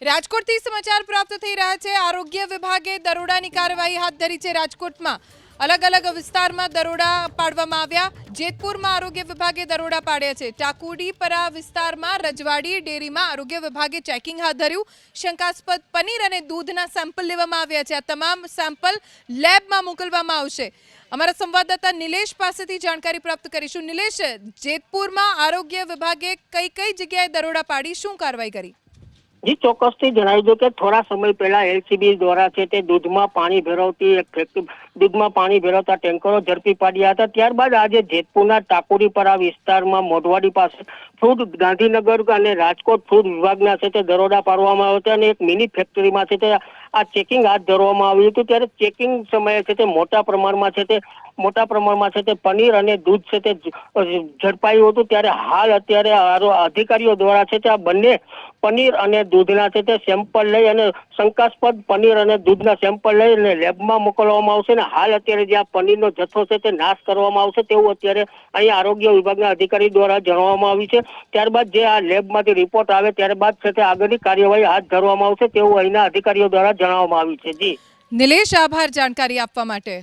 રાજકોટથી સમાચાર પ્રાપ્ત થઈ રહ્યા છે। આરોગ્ય વિભાગે દરોડાની કાર્યવાહી હાથ ધરી છે। રાજકોટમાં અલગ અલગ વિસ્તારમાં દરોડા પાડવામાં આવ્યા। જેતપુરમાં આરોગ્ય વિભાગે દરોડા પાડ્યા છે। ટાકુડીપરા વિસ્તારમાં રજવાડી ડેરીમાં આરોગ્ય વિભાગે ચેકિંગ હાથ ધર્યું। શંકાસ્પદ પનીર અને દૂધના સેમ્પલ લેવામાં આવ્યા છે। આ તમામ સેમ્પલ લેબમાં મોકલવામાં આવશે। અમારા સંવાદદાતા નિલેશ પાસેથી જાણકારી પ્રાપ્ત કરીશું। નિલેશ, જેતપુરમાં આરોગ્ય વિભાગે કઈ કઈ જગ્યાએ દરોડા પાડી શું કાર્યવાહી કરી? જી ચોક્કસથી જણાવી દઉં કે થોડા સમય પહેલા એલસીબી દ્વારા છે તે દૂધમાં પાણી ભેળવતી એક ફેક્ટરી દૂધમાં પાણી ભેળવતા ટેન્કરો ઝડપી પાડ્યા હતા। ત્યારબાદ આજે જેતપુરના ટાકુડીપરા વિસ્તારમાં મોઢવાડી પાસે ફૂડ ગાંધીનગર અને રાજકોટ ફૂડ વિભાગના છે તે દરોડા પાડવામાં આવ્યા હતા અને એક મિની ફેક્ટરીમાં છે તે આ ચેકિંગ હાથ ધરવામાં આવ્યું હતું। ત્યારે ચેકિંગ સમયે છે તે મોટા પ્રમાણમાં છે તે પનીર અને દૂધ છે તે ઝડપાયું હતું। ત્યારે હાલ અત્યારે અધિકારીઓ દ્વારા છે તે આ બંને પનીર અને દૂધના છે તે સેમ્પલ લઈ અને શંકાસ્પદ પનીર અને દૂધના સેમ્પલ લઈ અને લેબમાં મોકલવામાં આવશે અને હાલ અત્યારે જે આ પનીરનો જથ્થો છે તે નાશ કરવામાં આવશે તેવું અત્યારે અહીંયા આરોગ્ય વિભાગના અધિકારી દ્વારા જણાવવામાં આવ્યું છે। ત્યારબાદ જે આ લેબમાંથી રિપોર્ટ આવે ત્યારબાદ છે તે આગળની કાર્યવાહી હાથ ધરવામાં આવશે તેવું અહીંના અધિકારીઓ દ્વારા જણાવવામાં આવ્યું છે। જી નિલેશ, આભાર જાણકારી આપવા માટે।